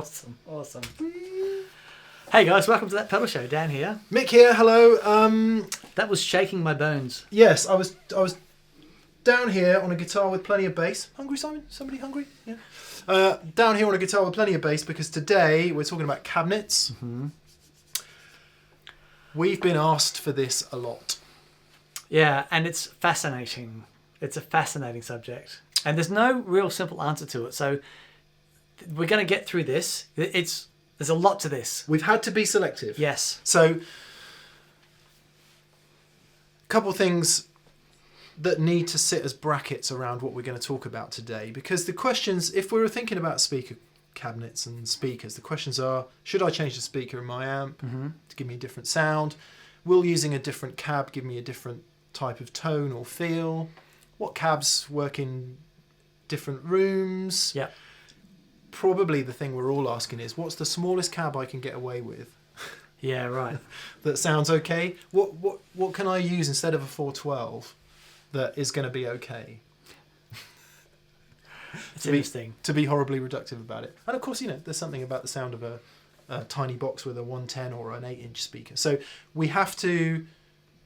Awesome. Hey guys, welcome to That Pedal Show. Dan here. Mick here. Hello. That was shaking my bones. Yes, I was down here on a guitar with plenty of bass. Hungry, Simon? Somebody hungry? Yeah. Down here on a guitar with plenty of bass because today we're talking about cabinets. Mm-hmm. We've been asked for this a lot. Yeah, and it's fascinating. It's a fascinating subject. And there's no real simple answer to it. So we're going to get through this. There's a lot to this. We've had to be selective. Yes. So, a couple of things that need to sit as brackets around what we're going to talk about today. Because the questions, if we were thinking about speaker cabinets and speakers, the questions are, should I change the speaker in my amp to give me a different sound? Will using a different cab give me a different type of tone or feel? What cabs work in different rooms? Yeah. Probably the thing we're all asking is, what's the smallest cab I can get away with? Yeah, right. That sounds okay. What can I use instead of a 412 that is going to be okay? It's interesting. To be horribly reductive about it. And of course, there's something about the sound of a tiny box with a 110 or an 8-inch speaker. So we have to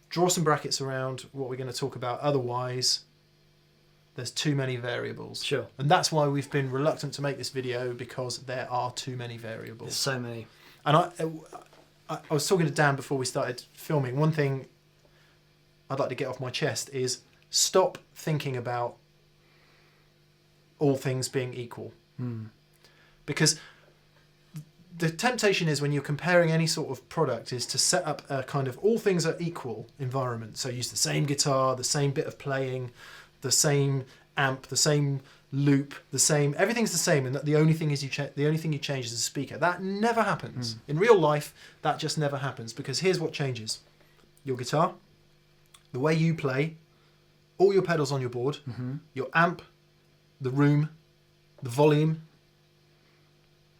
draw some brackets around what we're going to talk about. Otherwise, there's too many variables. Sure. And that's why we've been reluctant to make this video, because there are too many variables. There's so many. And I was talking to Dan before we started filming. One thing I'd like to get off my chest is stop thinking about all things being equal. Because the temptation is, when you're comparing any sort of product, is to set up a kind of all things are equal environment. So use the same guitar, the same bit of playing, the same amp, the same loop, everything's the same, and that the only thing is the only thing you change is the speaker. That never happens. In real life, that just never happens, because here's what changes. Your guitar, the way you play, all your pedals on your board, your amp, the room, the volume.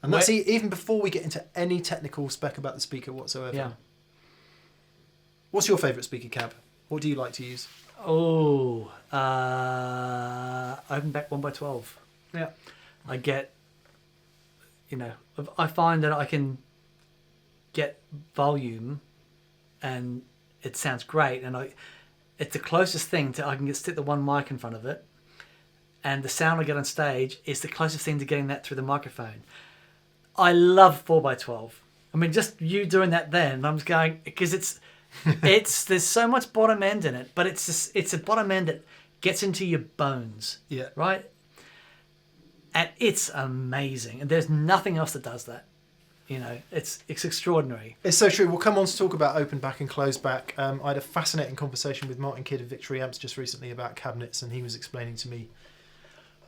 And that's even before we get into any technical spec about the speaker whatsoever. Yeah. What's your favourite speaker cab? What do you like to use? Oh, open back 1x12. Yeah. I get, I find that I can get volume and it sounds great. And it's the closest thing to, I can stick the one mic in front of it. And the sound I get on stage is the closest thing to getting that through the microphone. I love 4x12. I mean, just you doing that then, I'm just going, because there's so much bottom end in it, but it's a bottom end that gets into your bones. Yeah. Right? And it's amazing. And there's nothing else that does that. It's extraordinary. It's so true. We'll come on to talk about open back and closed back. I had a fascinating conversation with Martin Kidd of Victory Amps just recently about cabinets, and he was explaining to me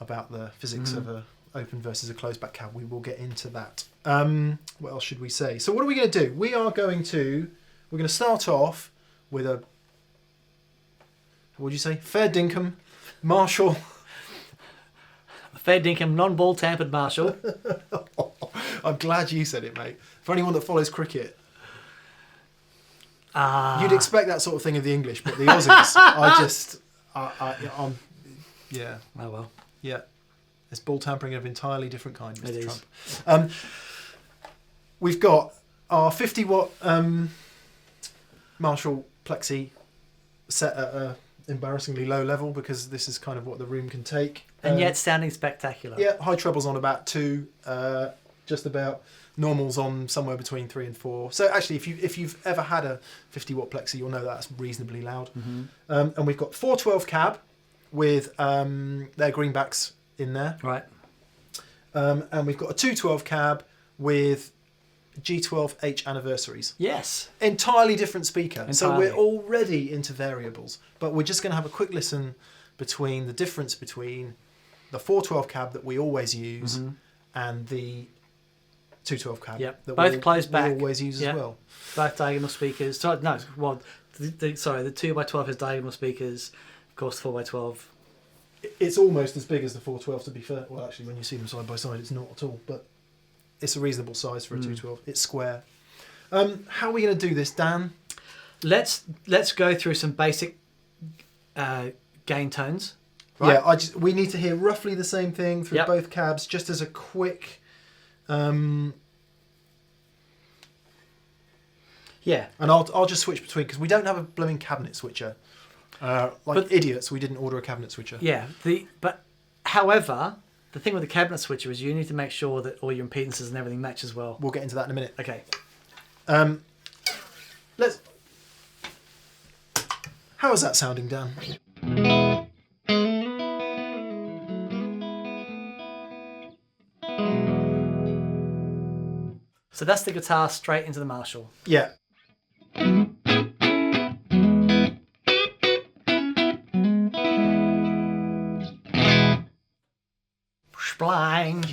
about the physics of a open versus a closed back cab. We will get into that. What else should we say? So what are we going to do? We're going to start off with a, what do you say? Fair dinkum Marshall. A fair dinkum, non-ball tampered Marshall. I'm glad you said it, mate. For anyone that follows cricket, you'd expect that sort of thing of the English, but the Aussies, I'm, yeah. Oh well. Yeah. It's ball tampering of entirely different kind, Mr. It Trump. is. We've got our 50 watt Marshall Plexi set at a embarrassingly low level, because this is kind of what the room can take. And yet sounding spectacular. Yeah, high trebles on about 2, just about. Normals on somewhere between 3 and 4. So actually, if you've ever had a 50 watt Plexi, you'll know that's reasonably loud. And we've got 412 cab with their greenbacks in there. Right. And we've got a 212 cab with G12H anniversaries. Yes. Entirely different speaker. Entirely. So we're already into variables. But we're just going to have a quick listen between the difference between the 412 cab that we always use and the 212 cab. Yep. That Both closed back. we always use as well. Both diagonal speakers. So, no, well, the 2x12 has diagonal speakers. Of course, 4x12. It's almost as big as the 412, to be fair. Well, actually, when you see them side by side, it's not at all. But it's a reasonable size for a 212. It's square. How are we going to do this, Dan? Let's go through some basic gain tones. Right? Yeah, we need to hear roughly the same thing through both cabs, just as a quick Yeah. And I'll just switch between, because we don't have a blooming cabinet switcher. But idiots, we didn't order a cabinet switcher. Yeah. However, the thing with the cabinet switcher is you need to make sure that all your impedances and everything match as well. We'll get into that in a minute. Okay. Let's. How is that sounding, Dan? So that's the guitar straight into the Marshall. Yeah. Splang.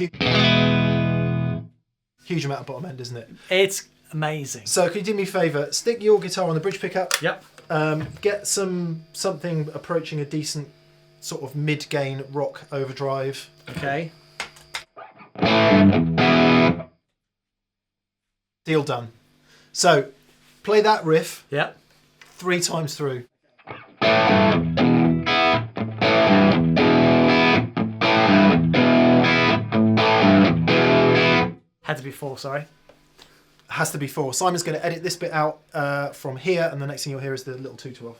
Huge amount of bottom end, isn't it? It's amazing. So can you do me a favour? Stick your guitar on the bridge pickup. Yep. Get something approaching a decent sort of mid-gain rock overdrive. Okay. Deal done. So play that riff. Yep. 3 times through. Had to be 4, sorry. Has to be 4. Simon's going to edit this bit out from here, and the next thing you'll hear is the little 2/12.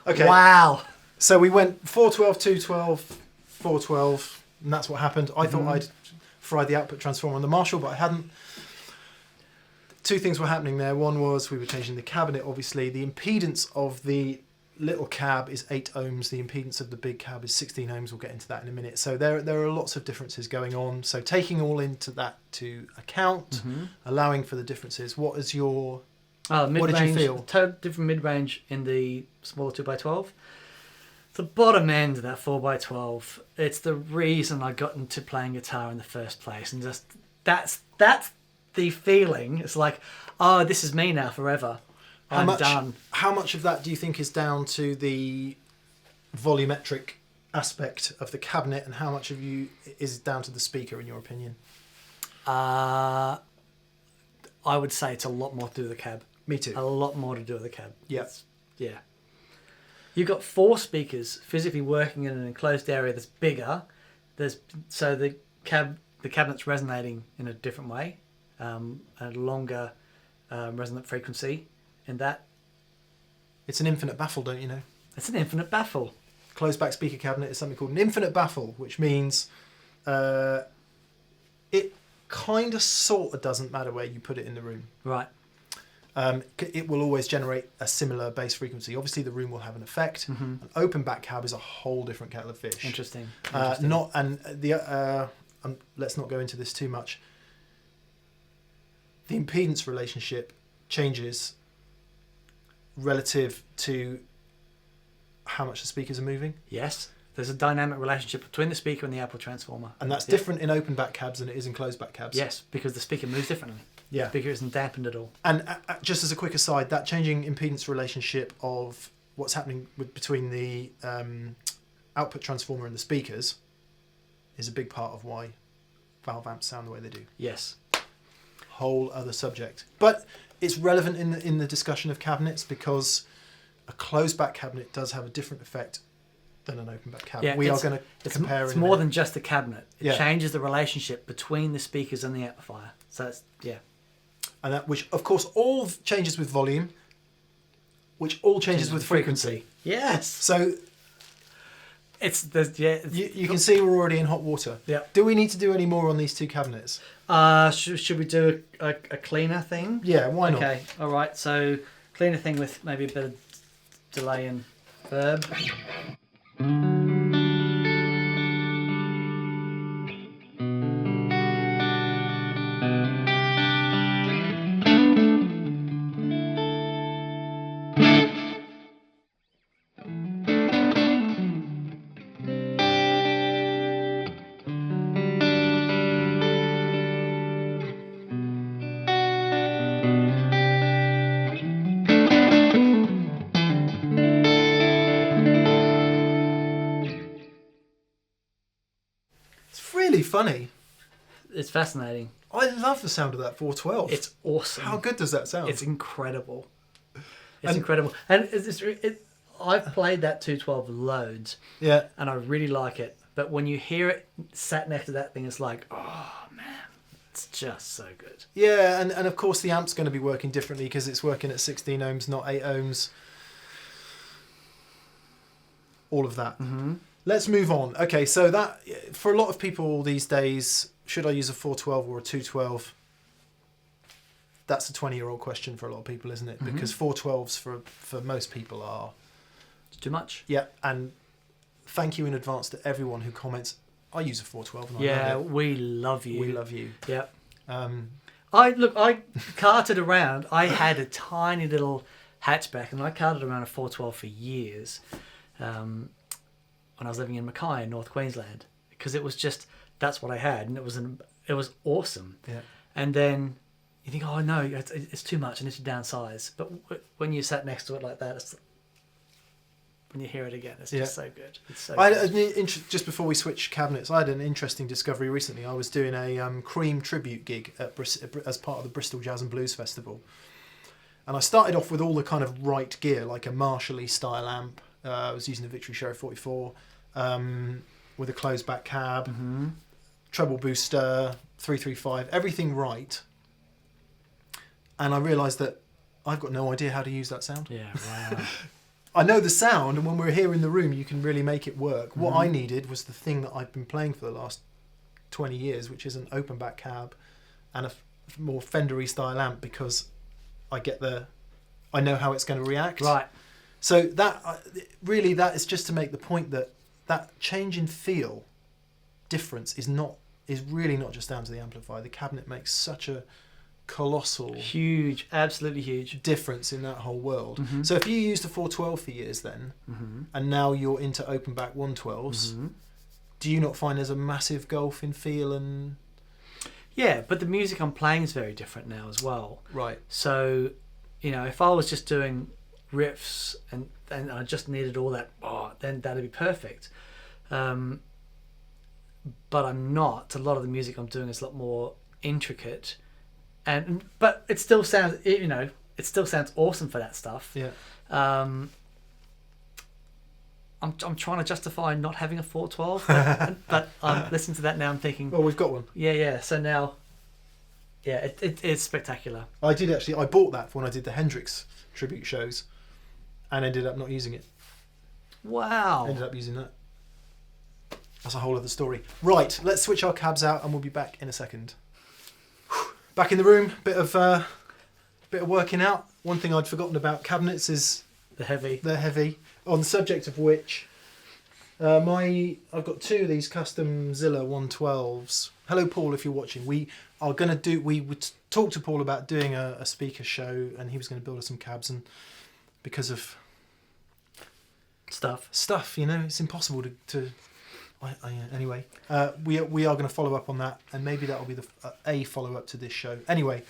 Okay. Wow. So we went 4/12, 2/12, 4/12, and that's what happened. I thought I'd fried the output transformer on the Marshall, but I hadn't. 2 things were happening there. One was we were changing the cabinet, obviously. The impedance of the little cab is 8 ohms. The impedance of the big cab is 16 ohms. We'll get into that in a minute. So there are lots of differences going on. So taking all into that to account, allowing for the differences, what is your... what did you feel? Total different mid-range in the smaller 2x12. The bottom end of that 4x12, it's the reason I got into playing guitar in the first place. And just that's the feeling. It's like, oh, this is me now forever. I'm done. How much of that do you think is down to the volumetric aspect of the cabinet, and how much of you is down to the speaker, in your opinion? I would say it's a lot more to do with the cab. Me too. A lot more to do with the cab. Yeah. Yeah. You've got 4 speakers physically working in an enclosed area that's bigger. So the cabinet's resonating in a different way, a longer resonant frequency. In that, it's an infinite baffle, don't you know? It's an infinite baffle. Closed back speaker cabinet is something called an infinite baffle, which means it kind of sort of doesn't matter where you put it in the room. Right. It will always generate a similar bass frequency. Obviously, the room will have an effect. An open back cab is a whole different kettle of fish. Interesting. Let's not go into this too much. The impedance relationship changes relative to how much the speakers are moving. Yes. There's a dynamic relationship between the speaker and the output transformer. And that's different in open back cabs than it is in closed back cabs. Yes, because the speaker moves differently. Yeah. The speaker isn't dampened at all. And just as a quick aside, that changing impedance relationship of what's happening between the output transformer and the speakers is a big part of why valve amps sound the way they do. Yes. Whole other subject. But it's relevant in the discussion of cabinets, because a closed back cabinet does have a different effect than an open back cabinet. Yeah, we are going to compare. It's more than just the cabinet. It Yeah. changes the relationship between the speakers and the amplifier. So it's, yeah. And that, which of course all changes with volume, which all changes with frequency. Yes. So you can see we're already in hot water. Yeah. Do we need to do any more on these 2 cabinets? Should we do a cleaner thing? Yeah, why not? Okay, all right. So cleaner thing with maybe a bit of delay and verb. funny. It's fascinating. I love the sound of that 412. It's awesome. How good does that sound? It's incredible. It's incredible. And I've played that 212 loads. Yeah. And I really like it. But when you hear it sat next to that thing, it's like, oh, man. It's just so good. Yeah, and of course the amp's going to be working differently because it's working at 16 ohms, not 8 ohms. All of that. Mm-hmm. Let's move on. Okay, so that, for a lot of people these days, should I use a 412 or a 212? That's a 20-year-old question for a lot of people, isn't it? Mm-hmm. Because 412s for most people are... It's too much. Yeah, and thank you in advance to everyone who comments, I use a 412 and yeah, I love it. we love you. We love you. Yep. I I carted around. I had a tiny little hatchback, and I carted around a 412 for years when I was living in Mackay in North Queensland, because it was just, that's what I had, and it was awesome. Yeah. And then you think, oh no, it's too much, I need to downsize. But when you sat next to it like that, it's, when you hear it again, it's just so good. It's so good. Just before we switch cabinets, I had an interesting discovery recently. I was doing a Cream tribute gig as part of the Bristol Jazz and Blues Festival. And I started off with all the kind of right gear, like a Marshall style amp. I was using a Victory Sheriff 44 with a closed back cab, mm-hmm. treble booster, 335, everything right. And I realised that I've got no idea how to use that sound. Yeah, wow. I know the sound, and when we're here in the room, you can really make it work. Mm-hmm. What I needed was the thing that I've been playing for the last 20 years, which is an open back cab and a more Fendery style amp, because I know how it's going to react. Right. So that is just to make the point that change in feel difference is really not just down to the amplifier. The cabinet makes such a colossal, huge, absolutely huge difference in that whole world. Mm-hmm. So if you used a 412 for years then, mm-hmm. and now you're into open back 112s, mm-hmm. do you not find there's a massive gulf in feel? And yeah, but the music I'm playing is very different now as well. Right. So, if I was just doing riffs and I just needed all that, then that'd be perfect. But I'm not. A lot of the music I'm doing is a lot more intricate. But it still sounds, it still sounds awesome for that stuff. Yeah. I'm trying to justify not having a 412, but I'm listening to that now. I'm thinking, well, we've got one. Yeah. So now, yeah, it's spectacular. I bought that when I did the Hendrix tribute shows, and ended up not using it. Wow. Ended up using that. That's a whole other story. Right, let's switch our cabs out, and we'll be back in a second. Back in the room, bit of working out. One thing I'd forgotten about cabinets is they're heavy. They're heavy. On the subject of which, I've got two of these custom Zilla 112s. Hello, Paul, if you're watching. We would talk to Paul about doing a speaker show, and he was going to build us some cabs, and because of stuff, it's impossible to. Anyway, we are going to follow up on that, and maybe that'll be a follow up to this show. Anyway,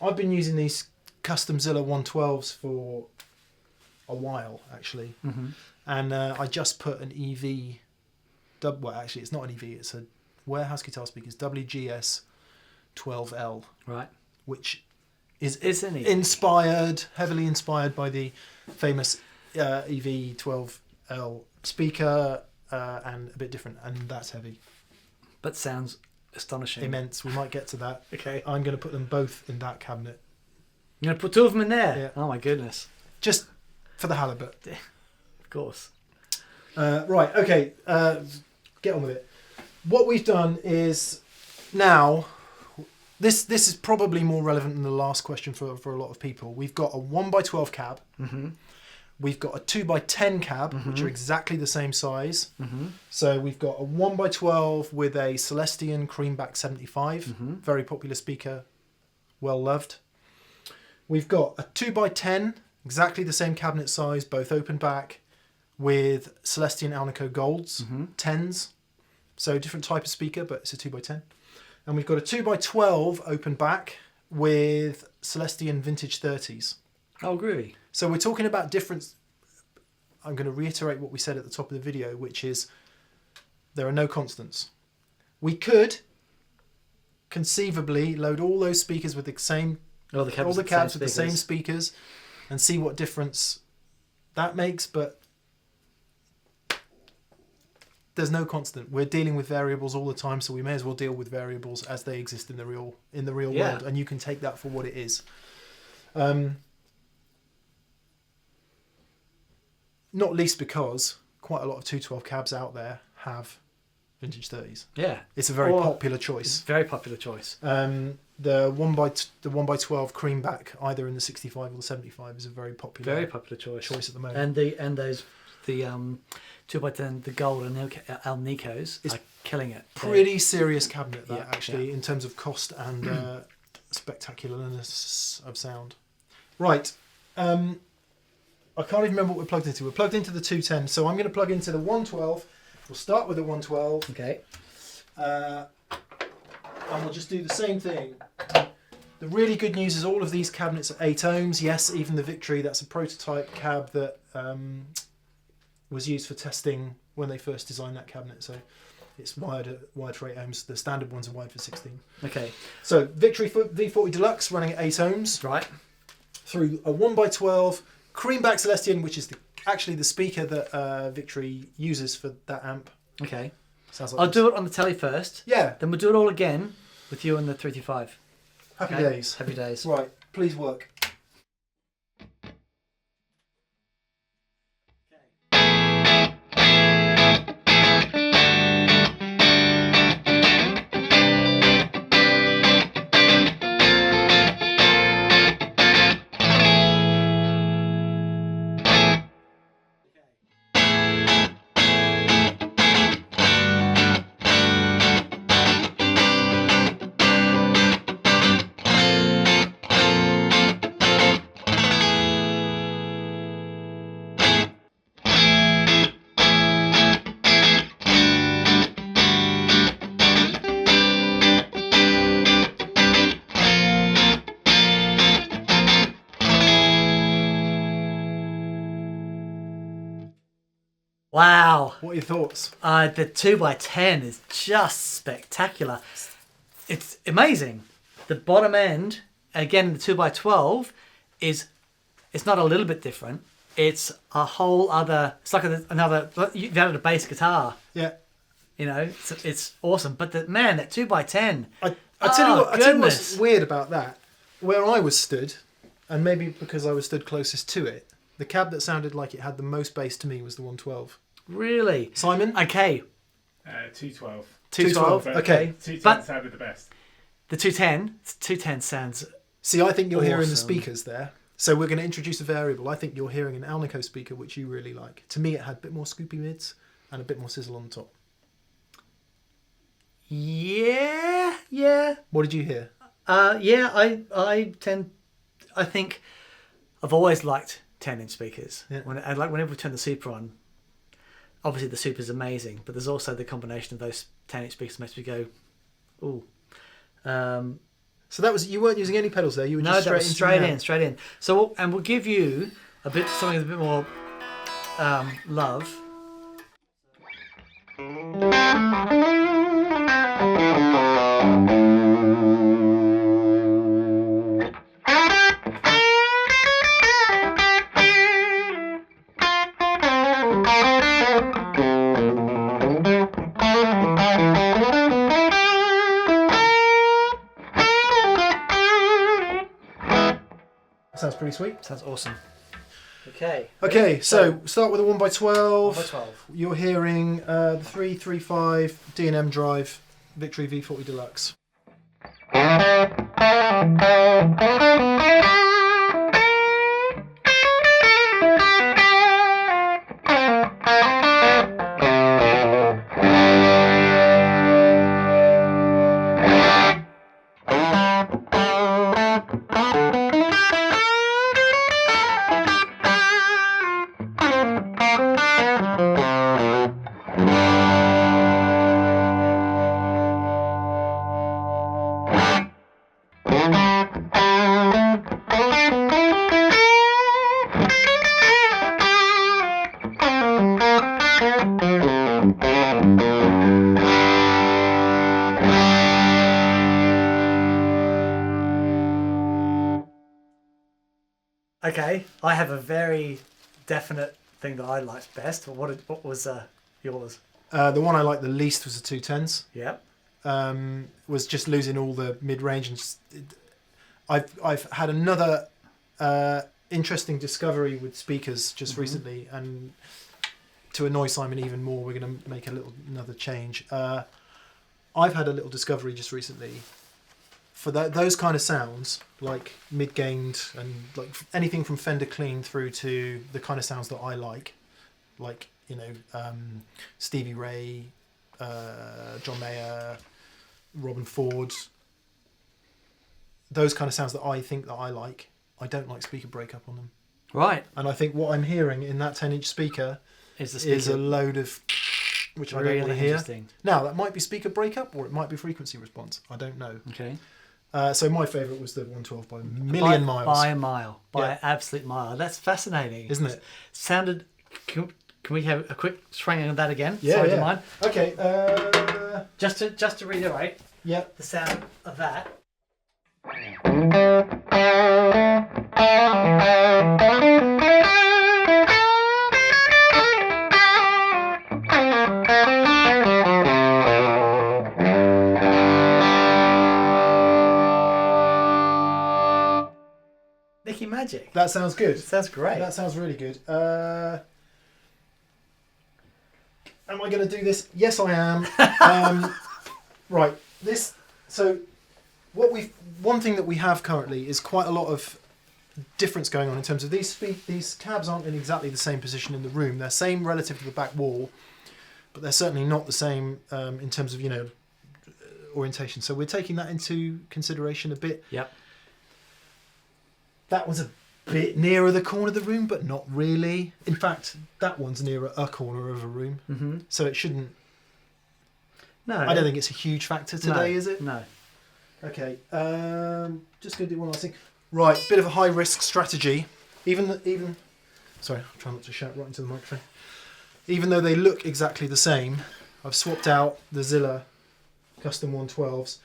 I've been using these custom Zilla 112s for a while actually, mm-hmm. and I just put an EV. Well, actually, it's not an EV; it's a warehouse guitar speakers WGS12L, right, which is heavily inspired by the famous EV12L speaker. And a bit different, and that's heavy. But sounds astonishing. Immense. We might get to that. Okay. I'm going to put them both in that cabinet. You're going to put two of them in there? Yeah. Oh my goodness. Just for the halibut. Of course. Right, okay. Get on with it. What we've done is now, this is probably more relevant than the last question for a lot of people. We've got a 1x12 cab. Mm-hmm. We've got a 2x10 cab, mm-hmm. which are exactly the same size. Mm-hmm. So we've got a 1x12 with a Celestion Creamback 75, mm-hmm. very popular speaker, well loved. We've got a 2x10, exactly the same cabinet size, both open back, with Celestion Alnico Golds, mm-hmm. 10s. So different type of speaker, but it's a 2x10. And we've got a 2x12 open back with Celestion Vintage 30s. Oh, groovy. So we're talking about difference. I'm going to reiterate what we said at the top of the video, which is there are no constants. We could conceivably load all those speakers with the same, All the cabs, with the same speakers, and see what difference that makes. But there's no constant. We're dealing with variables all the time, so we may as well deal with variables as they exist in the real world, and you can take that for what it is. Not least because quite a lot of 212 cabs out there have vintage 30s. Yeah, it's a very popular choice. Very popular choice. The 1x12 Creamback, either in the 65 or the 75, is a very popular choice at the moment. And those 2x10, the gold and El Nicos are killing it. Pretty serious cabinet actually in terms of cost and spectacularness of sound. Right. I can't even remember what we're plugged into. We're plugged into the 210, so I'm going to plug into the 112. We'll start with the 112. Okay. And we'll just do the same thing. The really good news is all of these cabinets are 8 ohms. Yes, even the Victory, that's a prototype cab that was used for testing when they first designed that cabinet. So it's wired for 8 ohms. The standard ones are wired for 16. Okay. So Victory V40 Deluxe running at 8 ohms. Right. Through a 1x12 Creamback Celestion, which is actually the speaker that Victory uses for that amp. Okay. Sounds like I'll do it on the Tele first. Yeah. Then we'll do it all again with you on the 325. Happy days. Happy days. Right. Please work. Wow. What are your thoughts? The 2x10 is just spectacular. It's amazing. The bottom end, again, the 2x12 it's not a little bit different. It's a whole other, it's like another, you've added a bass guitar. Yeah. You know, it's awesome. But that 2x10. I tell you what's weird about that. Where I was stood, and maybe because I was stood closest to it, the cab that sounded like it had the most bass to me was the 112. Really? Simon? Okay. 212. 212, okay. 210 sounded the best. The 210 sounds See, I think you're hearing the awesome. Speakers there. So we're going to introduce a variable. I think you're hearing an Alnico speaker, which you really like. To me, it had a bit more scoopy mids and a bit more sizzle on the top. Yeah. What did you hear? I think I've always liked 10-inch speakers. Yeah. Whenever we turn the Super on, obviously the Super's amazing, but there's also the combination of those 10-inch speakers makes me go, ooh. So that was, you weren't using any pedals there. You were just straight in. So and we'll give you something with a bit more love. Sounds pretty sweet. Sounds awesome. Okay. Okay, so start with a 1x12. 1x12. You're hearing the 335 D&M drive Victory V40 Deluxe. Okay, I have a very definite thing that I liked best. What was yours? The one I liked the least was the 210s. Yep. Was just losing all the mid-range. And I've had another interesting discovery with speakers just recently, and to annoy Simon even more, we're going to make another change. I've had a little discovery just recently for those kind of sounds, like mid-gained and like anything from Fender clean through to the kind of sounds that I like you know, Stevie Ray, John Mayer, Robin Ford. Those kind of sounds that I think that I like. I don't like speaker breakup on them. Right. And I think what I'm hearing in that 10-inch speaker is a load of which I don't want to hear. Interesting. Now, that might be speaker breakup or it might be frequency response. I don't know. Okay. So my favourite was the 112 by a million miles. By a mile. By an absolute mile. That's fascinating. Isn't it? Sounded... Can we have a quick swing on that again? Yeah, Sorry, yeah. do you mind? Okay. Just to reiterate, Yeah. the sound of that. Nicky Magic. That sounds good. Sounds great. That sounds really good. Am I going to do this? Yes, I am. Right. This. So, one thing that we have currently is quite a lot of difference going on in terms of these cabs aren't in exactly the same position in the room. They're same relative to the back wall, but they're certainly not the same in terms of, you know, orientation. So we're taking that into consideration a bit. Yep. That was a bit nearer the corner of the room, but not really. In fact, that one's nearer a corner of a room, so it shouldn't. No, I don't think it's a huge factor today, is it? No. Okay, just going to do one last thing. Right, bit of a high risk strategy. Sorry, I'm trying not to shout right into the microphone. Even though they look exactly the same, I've swapped out the Zilla custom 112s.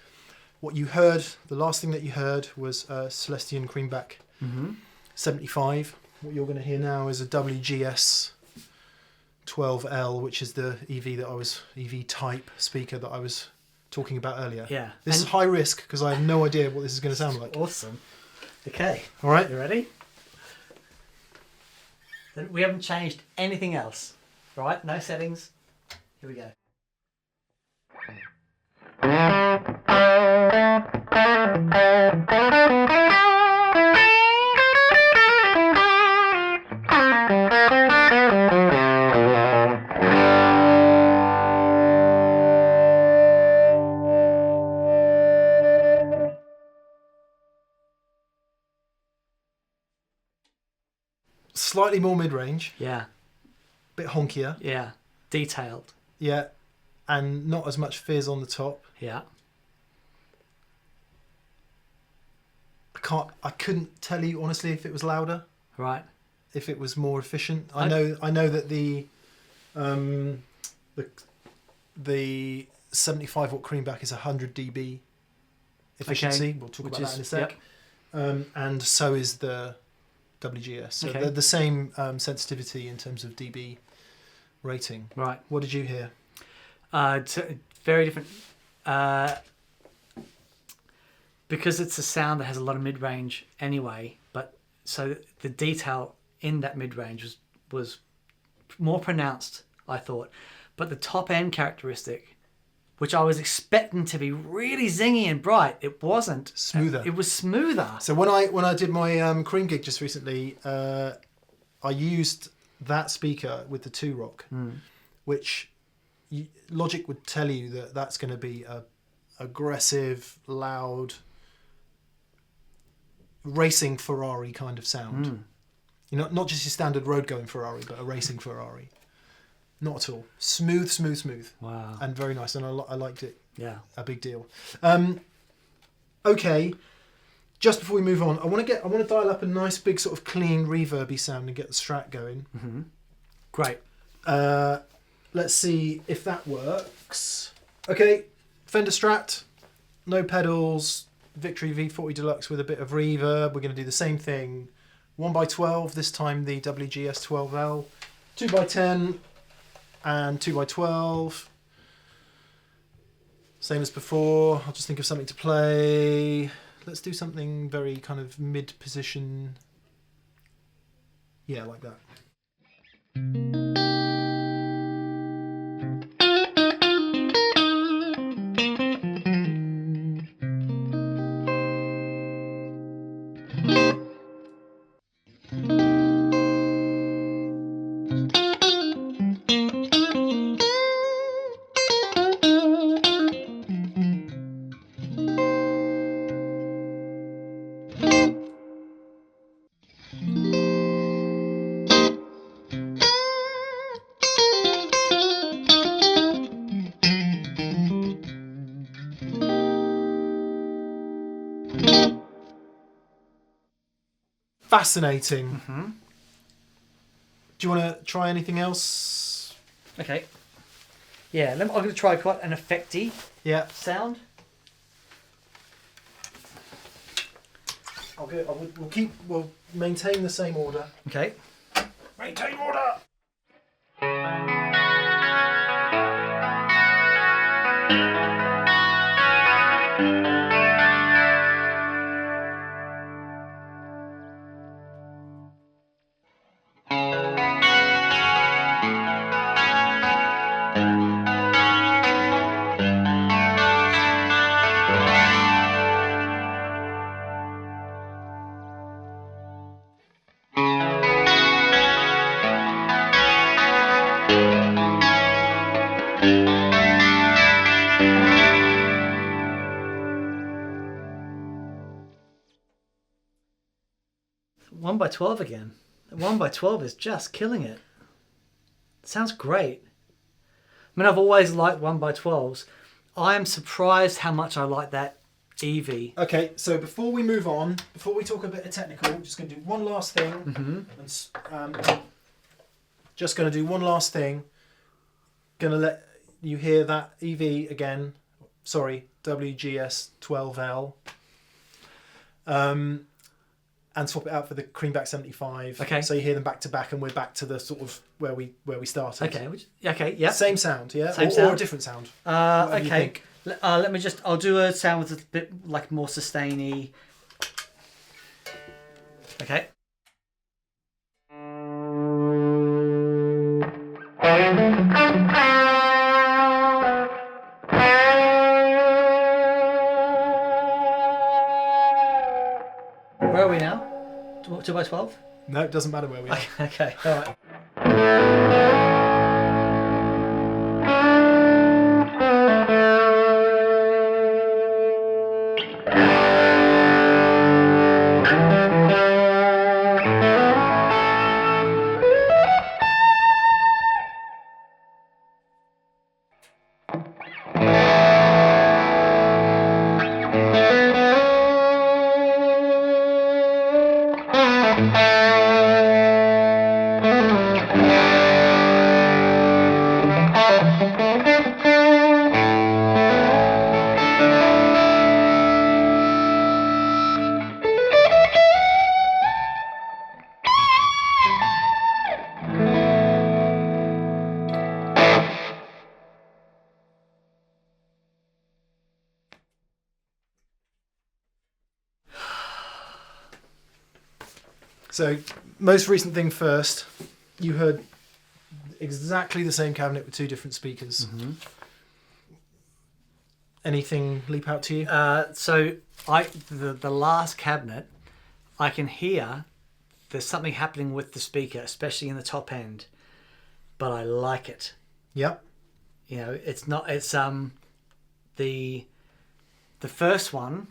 What you heard, the last thing that you heard was Celestion Creamback 75. What you're going to hear now is a WGS12L, which is the EV type speaker that I was talking about earlier. Yeah. This is high risk because I have no idea what this is going to sound like. Awesome. Okay. All right. You ready? We haven't changed anything else. Right? No settings. Here we go. Slightly more mid-range, Yeah. bit honkier, Yeah. Detailed. yeah, and not as much fizz on the top. Yeah. I couldn't tell you honestly if it was louder, Right. if it was more efficient. I know that the 75 watt Creamback is 100 dB efficiency. Okay. We'll talk Which about that in a sec. Yep. And so is the WGS. So Okay. they're the same sensitivity in terms of dB rating. Right. What did you hear? Very different. Because it's a sound that has a lot of mid-range anyway, but so the detail in that mid-range was more pronounced, I thought. But the top end characteristic, which I was expecting to be really zingy and bright, it wasn't. Smoother. It was smoother. So when I did my Cream gig just recently, I used that speaker with the 2-rock, which Logic would tell you that that's going to be a aggressive, loud, racing Ferrari kind of sound. You know, not just your standard road going Ferrari, but a racing Ferrari. Not at all. Smooth, smooth, smooth. Wow. And very nice, and I liked it. Yeah. A big deal. Okay. Just before we move on, I want to dial up a nice big sort of clean reverby sound and get the Strat going. Great. Let's see if that works. Okay, Fender Strat, no pedals, Victory V40 Deluxe with a bit of reverb. We're going to do the same thing 1x12, this time the WGS12L, 2x10 and 2x12. Same as before, I'll just think of something to play. Let's do something very kind of mid-position. Yeah, like that. Fascinating. Mm-hmm. Do you want to try anything else? Okay. Yeah, I'm going to try quite an effecty Yeah. sound. We'll maintain the same order. Okay. Maintain order. One by 12 again. 1x12 is just killing it. Sounds great. I mean, I've always liked 1x12s. I am surprised how much I like that EV. Okay, so before we move on, before we talk a bit of technical, we're just going to do one last thing. Just going to do one last thing. Going to let you hear that EV again. Sorry, WGS12L. And swap it out for the Creamback 75. Okay. So you hear them back to back, and we're back to the sort of where we started. Okay. Okay. Yeah. Same sound, yeah. Same Or sound. a different sound. Okay. You think. Let me just. I'll do a sound with a bit like more sustainy. Okay. Where are we now? 2x12? No, it doesn't matter where we are. Okay. All right. So, most recent thing first. You heard exactly the same cabinet with two different speakers. Mm-hmm. Anything leap out to you? So the last cabinet, I can hear there's something happening with the speaker, especially in the top end, but I like it. Yep. You know, it's not. It's the first one.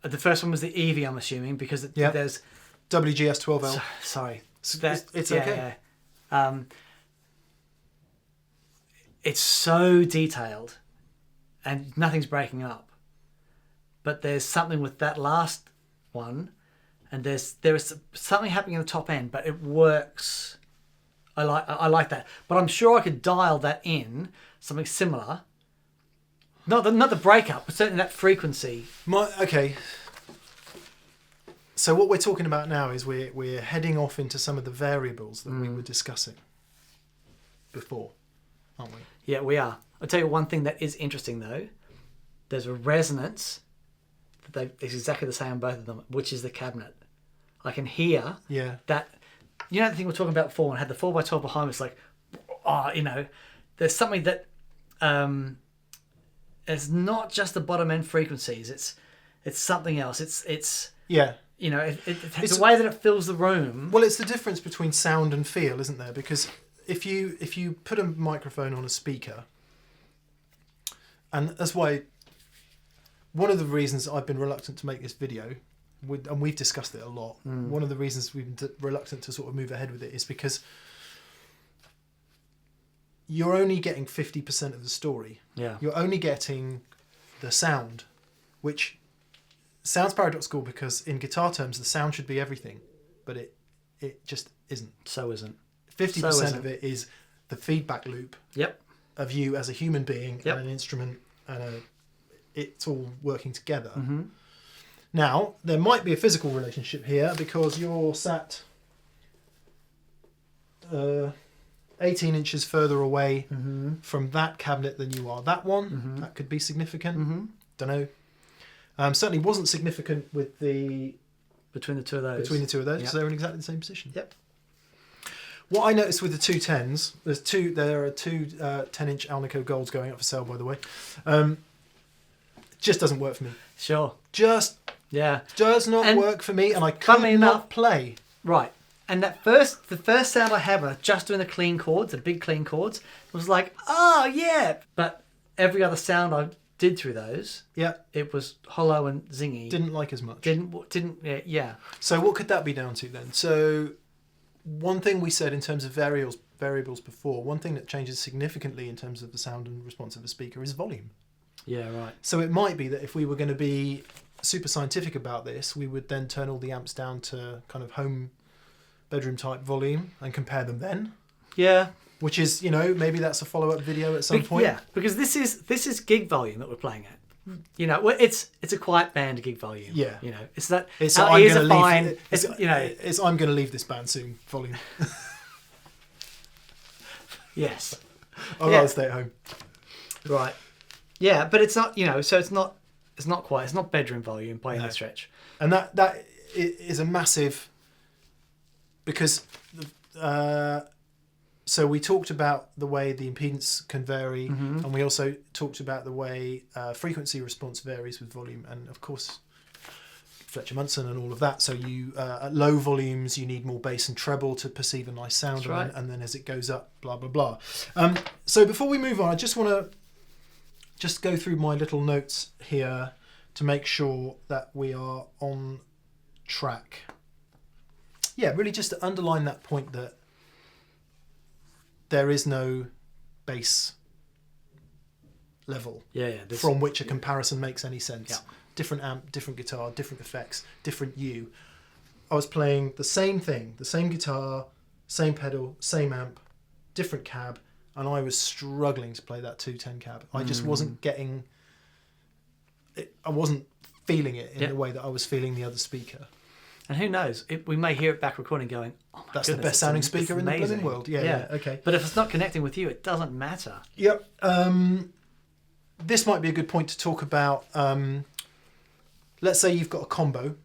The first one was the EV, I'm assuming, because Yep. there's. WGS12L. Sorry, It's okay. Yeah. It's so detailed, and nothing's breaking up. But there's something with that last one, and there is something happening in the top end, but it works. I like that, but I'm sure I could dial that in something similar. Not the breakup, but certainly that frequency. Okay. So what we're talking about now is we're heading off into some of the variables that we were discussing before, aren't we? Yeah, we are. I'll tell you one thing that is interesting though. There's a resonance. It's exactly the same on both of them, which is the cabinet. I can hear that. You know the thing we were talking about before, and had the 4x12 behind me. It's like, there's something that it's not just the bottom end frequencies. It's something else. It's the way that it fills the room. Well, it's the difference between sound and feel, isn't there? Because if you put a microphone on a speaker, and that's why one of the reasons I've been reluctant to make this video, and we've discussed it a lot, one of the reasons we've been reluctant to sort of move ahead with it is because you're only getting 50% of the story. Yeah. You're only getting the sound, which sounds paradoxical because in guitar terms the sound should be everything, but it just isn't. So isn't. 50% of it is the feedback loop of you as a human being and an instrument, and it's all working together. Now, there might be a physical relationship here because you're sat 18 inches further away from that cabinet than you are that one. That could be significant. Don't know. Certainly wasn't significant with between the two of those. Between the two of those, because they're in exactly the same position. Yep. What I noticed with the 210s, there are two 10-inch Alnico Golds going up for sale, by the way. Just doesn't work for me. Sure. Just does not work for me, and I could not play. Right. And the first sound I had when I was just doing the clean chords, the big clean chords, was like, oh yeah. But every other sound I did through those, it was hollow and zingy. Didn't like as much. Didn't. So what could that be down to then? So one thing we said in terms of variables before, one thing that changes significantly in terms of the sound and response of a speaker is volume. Yeah, right. So it might be that if we were going to be super scientific about this, we would then turn all the amps down to kind of home bedroom type volume and compare them then. Yeah. Which is, maybe that's a follow-up video at some point. Yeah, because this is gig volume that we're playing at. It's a quiet band gig volume. Yeah. It's that it's our ears are fine. It's I'm going to leave this band soon volume. Yes. I'd rather stay at home. Right. Yeah, but it's not, so it's not quite, it's not bedroom volume by any stretch. And that is a massive, because so we talked about the way the impedance can vary, and we also talked about the way frequency response varies with volume, and of course Fletcher Munson and all of that. So you at low volumes you need more bass and treble to perceive a nice sound, and then as it goes up, blah blah blah. So before we move on, I just want to go through my little notes here to make sure that we are on track. Yeah, really just to underline that point that there is no bass level from which a comparison makes any sense. Yeah. Different amp, different guitar, different effects, different you. I was playing the same thing, the same guitar, same pedal, same amp, different cab, and I was struggling to play that 210 cab. I just wasn't getting it. I wasn't feeling it in the way that I was feeling the other speaker. And who knows? We may hear it back recording going, oh my that's goodness, the best sounding speaker in the blooming world. Yeah, okay. But if it's not connecting with you, it doesn't matter. Yep. This might be a good point to talk about. Let's say you've got a combo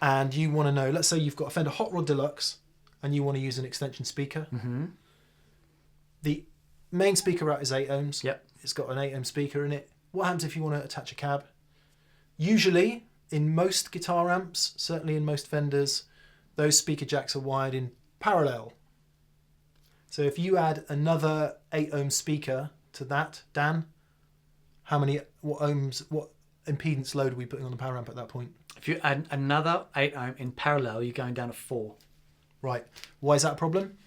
and you want to know, let's say you've got a Fender Hot Rod Deluxe and you want to use an extension speaker. The main speaker out is 8 ohms. Yep. It's got an 8 ohm speaker in it. What happens if you want to attach a cab? Usually, in most guitar amps, certainly in most Fenders, those speaker jacks are wired in parallel. So if you add another 8 ohm speaker to that, Dan, what impedance load are we putting on the power amp at that point? If you add another 8 ohm in parallel, you're going down to 4. Right. Why is that a problem?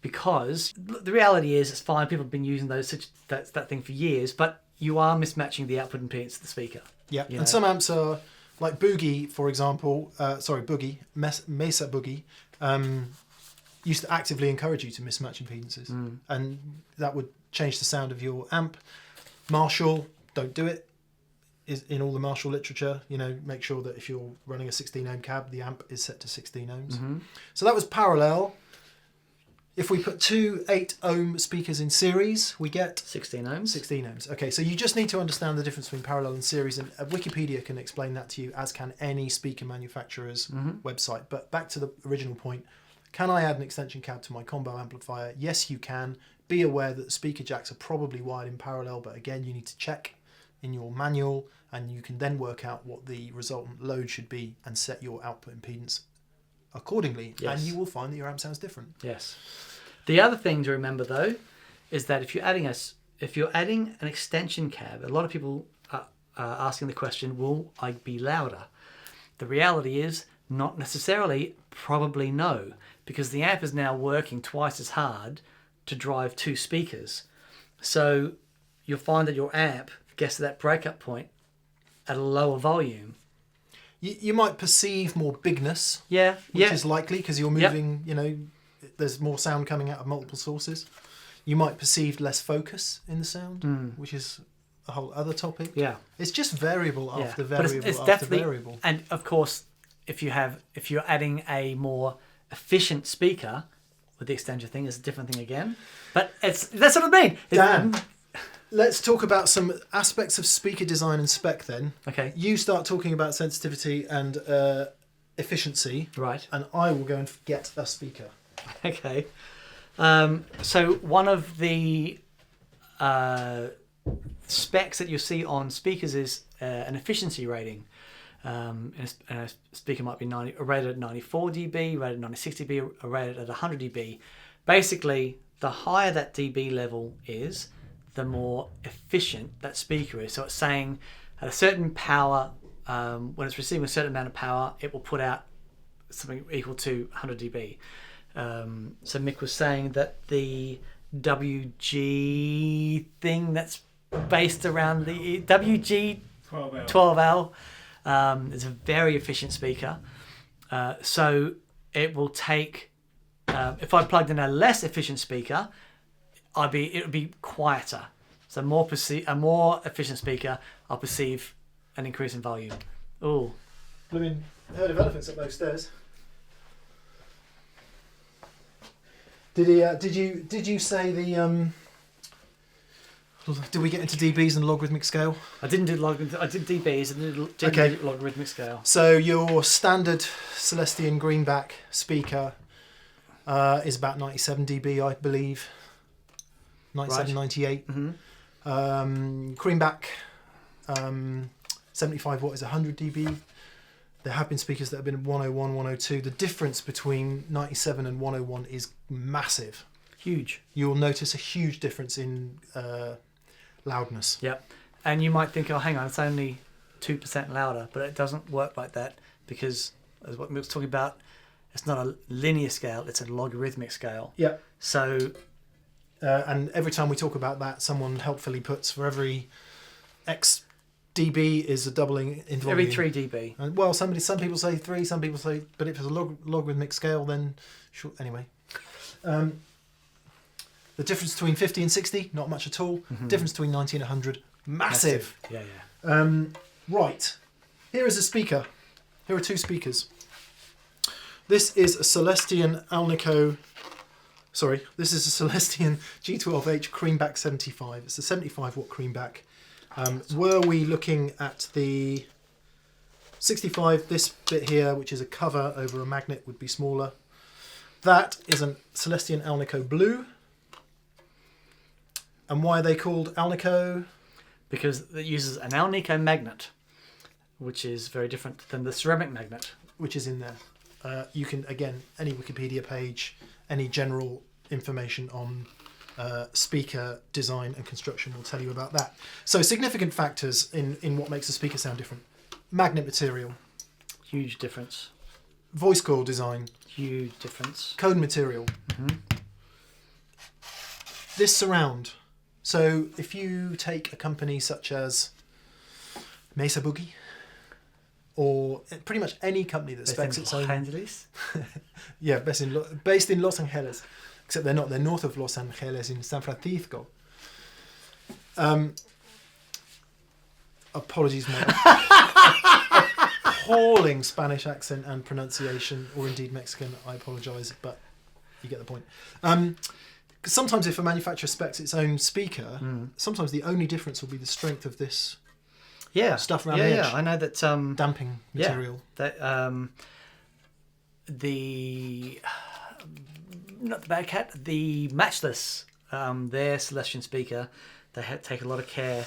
Because the reality is, it's fine. People have been using that thing for years, but you are mismatching the output impedance of the speaker. Yeah, and some amps are, like Boogie, for example, Mesa Boogie, used to actively encourage you to mismatch impedances. And that would change the sound of your amp. Marshall, don't do it. is in all the Marshall literature. You know, make sure that if you're running a 16 ohm cab, the amp is set to 16 ohms. Mm-hmm. So that was parallel. If we put two 8 ohm speakers in series, we get 16 ohms. 16 ohms. Okay, so you just need to understand the difference between parallel and series, and Wikipedia can explain that to you, as can any speaker manufacturer's website. But back to the original point, can I add an extension cab to my combo amplifier? Yes, you can. Be aware that the speaker jacks are probably wired in parallel, but again, you need to check in your manual, and you can then work out what the resultant load should be and set your output impedance accordingly. Yes. And you will find that your amp sounds different. Yes. The other thing to remember though is that if you're adding an extension cab, a lot of people are asking the question, will I be louder? The reality is not necessarily, probably no, because the amp is now working twice as hard to drive two speakers. So you'll find that your amp gets to that breakup point at a lower volume. You might perceive more bigness, Yeah, which is likely because you're moving, you know, there's more sound coming out of multiple sources. You might perceive less focus in the sound, which is a whole other topic. Yeah. It's just variable after But variable it's after definitely, variable. and of course, if you're adding a more efficient speaker with the extension thing, it's a different thing again. But that's what I mean. Dan, let's talk about some aspects of speaker design and spec then. Okay. You start talking about sensitivity and efficiency, Right. and I will go and get a speaker. Okay. So one of the specs that you'll see on speakers is an efficiency rating. And a speaker might be rated at 94 dB, rated at 96 dB, or rated at 100 dB. Basically, the higher that dB level is, the more efficient that speaker is. So it's saying at a certain power, when it's receiving a certain amount of power, it will put out something equal to 100 dB. So Mick was saying that the WG thing that's based around the WG12L is a very efficient speaker. So it will take, if I plugged in a less efficient speaker, it would be quieter. So a more efficient speaker, I'll perceive an increase in volume. Oh, Blooming herd of elephants up those stairs. Did you say the did we get into dBs and logarithmic scale? I didn't do logarithmic. I did dBs and didn't do logarithmic scale. So your standard Celestion Creamback speaker is about 97 dB, I believe. 97, Right. 98. Creamback 75 watt is 100 dB. There have been speakers that have been 101, 102. The difference between 97 and 101 is massive. Huge. You'll notice a huge difference in loudness. Yep. And you might think, oh, hang on, it's only 2% louder, but it doesn't work like that because, as what Mick was talking about, it's not a linear scale, it's a logarithmic scale. Yeah. So, and every time we talk about that, someone helpfully puts for every X dB is a doubling in volume. every 3 dB. And, well, some people say 3, some people say, but if it's a logarithmic scale, then sure. Anyway, the difference between 50 and 60, not much at all. Difference between 90 and 100, massive. Yeah, yeah. Right, here is a speaker. Here are two speakers. This is a Celestion Alnico. Sorry, this is a Celestion G12H Creamback 75. It's a 75 watt Creamback. Were we looking at the 65, this bit here, which is a cover over a magnet, would be smaller. That is a Celestion Alnico Blue. And why are they called Alnico? Because it uses an Alnico magnet, which is very different than the ceramic magnet. Which is in there. You can, again, any Wikipedia page, any general information on speaker design and construction will tell you about that. So significant factors in what makes a speaker sound different. Magnet material. Huge difference. Voice coil design. Huge difference. Cone material. This surround. So if you take a company such as Mesa Boogie, or pretty much any company that specs its own... Angeles. Yeah, based in Los Angeles. Except they're not. They're north of Los Angeles in San Francisco. Apologies for my appalling Spanish accent and pronunciation, or indeed Mexican. I apologise, but you get the point. 'Cause sometimes if a manufacturer specs its own speaker, sometimes the only difference will be the strength of this stuff around the edge. Yeah, I know that. Damping material. That the not the Bad Cat, the Matchless, their Celestion speaker, they take a lot of care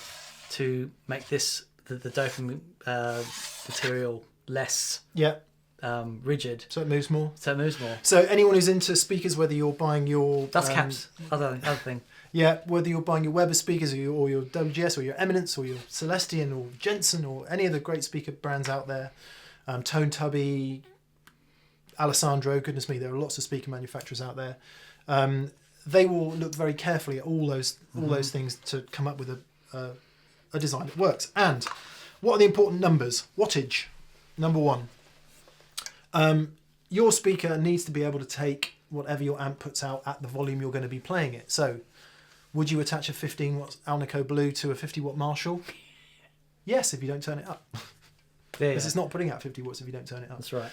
to make this the doping material less rigid, So it moves more. So anyone who's into speakers, whether you're buying your dust caps, other thing. Yeah, whether you're buying your Weber speakers or your WGS or your Eminence or your Celestion or Jensen or any of the great speaker brands out there, Tone Tubby, Alessandro, goodness me, there are lots of speaker manufacturers out there. They will look very carefully at all those things to come up with a design that works. And what are the important numbers? Wattage, number one. Your speaker needs to be able to take whatever your amp puts out at the volume you're going to be playing it. So, would you attach a 15 watt Alnico Blue to a 50 watt Marshall? Yes, if you don't turn it up. Because it's not putting out 50 watts if you don't turn it up. That's right.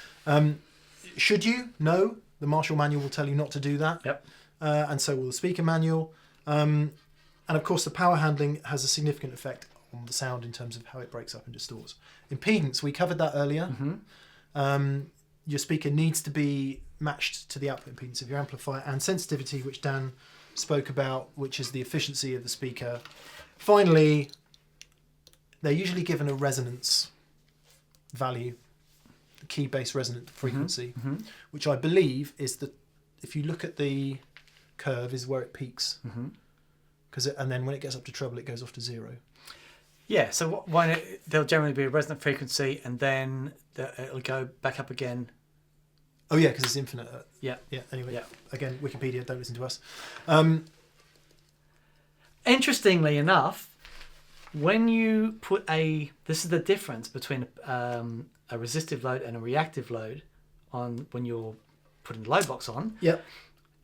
Should you? No. The Marshall manual will tell you not to do that. Yep. And so will the speaker manual. And of course, the power handling has a significant effect on the sound in terms of how it breaks up and distorts. Impedance, we covered that earlier. Your speaker needs to be matched to the output impedance of your amplifier, and sensitivity, which Dan spoke about, which is the efficiency of the speaker. Finally, they're usually given a resonance value, the key-based resonant frequency, which I believe is the, if you look at the curve, is where it peaks. And then when it gets up to treble, it goes off to 0. Yeah, so there'll generally be a resonant frequency, and then it'll go back up again. Oh yeah, because it's infinite. Yeah. Anyway, again, Wikipedia, don't listen to us. Interestingly enough, when you put this is the difference between a resistive load and a reactive load on when you're putting the load box on. Yep.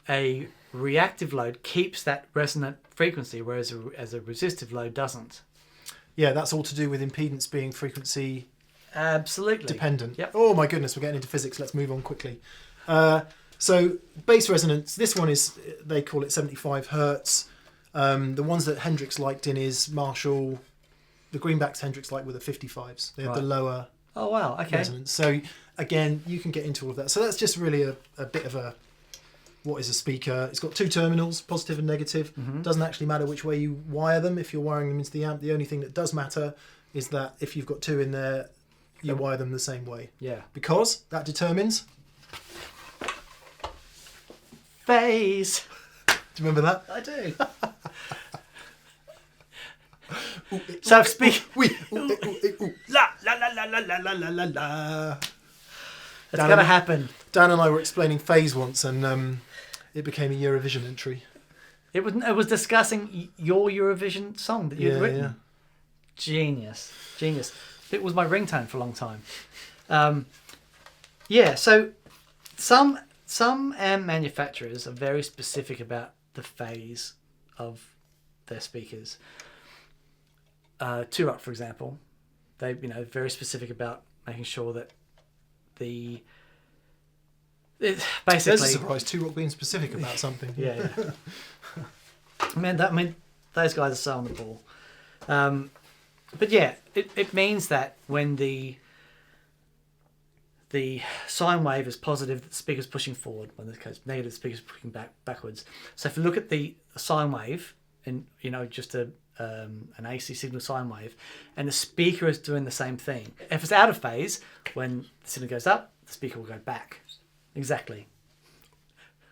A reactive load keeps that resonant frequency, whereas a resistive load doesn't. Yeah, that's all to do with impedance being frequency absolutely dependent. Yep. Oh my goodness, we're getting into physics. Let's move on quickly. So bass resonance, this one is, they call it 75 hertz. The ones that Hendrix liked in his Marshall, the greenbacks Hendrix liked were the 55s. They had the lower resonance. So again, you can get into all of that. So that's just really a bit of what is a speaker. It's got 2 terminals, positive and negative. Doesn't actually matter which way you wire them if you're wiring them into the amp. The only thing that does matter is that if you've got 2 in there, you wire them the same way. Yeah. Because that determines phase. Do you remember that? I do. So speak. La la la la la la la la la. It's going to happen. Dan and I were explaining phase once, and it became a Eurovision entry. It was discussing your Eurovision song that you'd written. Yeah. Genius. It was my ringtone for a long time. So some amp manufacturers are very specific about the phase of their speakers. Turok, for example, they very specific about making sure that basically. There's a surprise. Turok being specific about something. Yeah. Man, those guys are so on the ball. But yeah, it means that when the sine wave is positive, the speaker's pushing forward. When it goes negative, the speaker's pushing backwards. So if you look at the sine wave, and just an AC signal sine wave, and the speaker is doing the same thing. If it's out of phase, when the signal goes up, the speaker will go back. Exactly.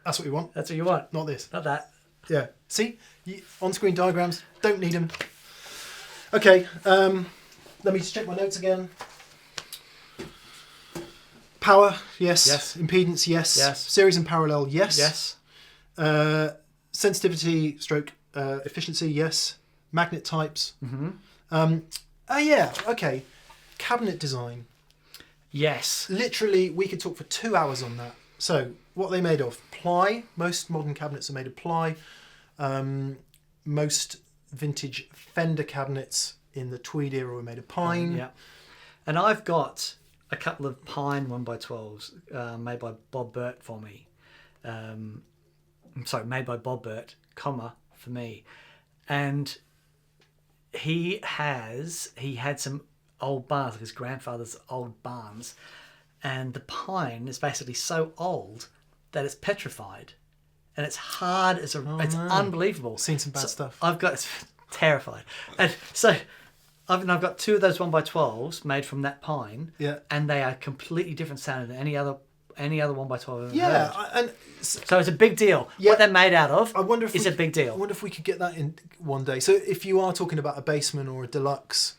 That's what you want. That's what you want. Not this. Not that. Yeah. See? On-screen diagrams, don't need them. Okay. Let me just check my notes again. Power, yes. Yes. Impedance, yes. Yes. Series and parallel, yes. Yes. Sensitivity stroke efficiency, yes. Magnet types. Okay. Cabinet design. Yes. Literally, we could talk for 2 hours on that. So, what are they made of? Ply. Most modern cabinets are made of ply. Most vintage Fender cabinets in the Tweed era were made of pine. Yeah. And I've got a couple of pine 1x12s made by Bob Burt for me. Made by Bob Burt, for me. And he had some old barns, like his grandfather's old barns. And the pine is basically so old that it's petrified. And it's hard as it's unbelievable. Seen some bad stuff. It's terrified. And so I've got 2 of those 1x12s made from that pine. Yeah. And they are completely different sounding than any other 1x12 I've ever Yeah, heard. and So it's a big deal. Yeah. What they're made out of I wonder if is a big I deal. wonder if we could get that in one day. So if you are talking about a Bassman or a Deluxe,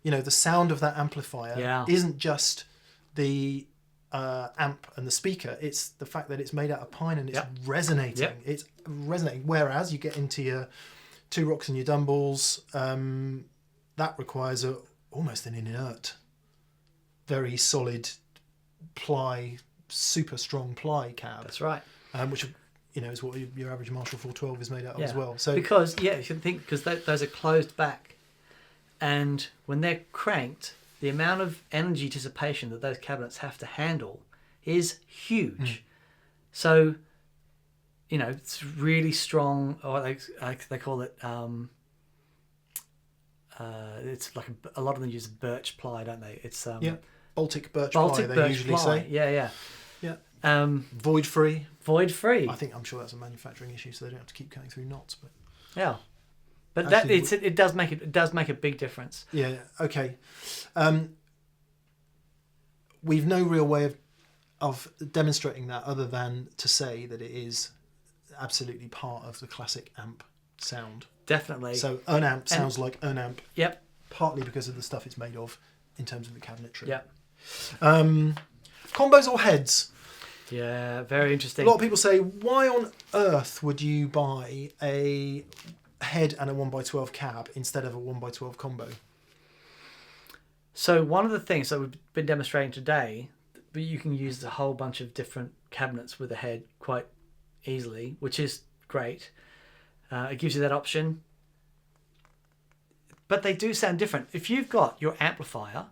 the sound of that amplifier isn't just the amp and the speaker. It's the fact that it's made out of pine and it's resonating. Yep. It's resonating. Whereas you get into your Two Rocks and your Dumbles, that requires almost an inert, very solid ply, super strong ply cab. That's right. Which is what your average Marshall 412 is made out of as well. So because you should think those are closed back, and when they're cranked, the amount of energy dissipation that those cabinets have to handle is huge. So, it's really strong. Or they call it. It's like a lot of them use birch ply, don't they? It's Baltic birch ply. They usually say. Yeah. Void free. Void free. I'm sure that's a manufacturing issue, so they don't have to keep cutting through knots. But but actually, it does make a big difference. Yeah. Okay. We've no real way of demonstrating that other than to say that it is absolutely part of the classic amp sound. Definitely. So an amp sounds like an amp. Yep. Partly because of the stuff it's made of, in terms of the cabinetry. Yep. Combos or heads? Yeah, very interesting. A lot of people say, why on earth would you buy a head and a 1x12 cab instead of a 1x12 combo? So one of the things that we've been demonstrating today, but you can use a whole bunch of different cabinets with a head quite easily, which is great. It gives you that option. But they do sound different. If you've got your amplifier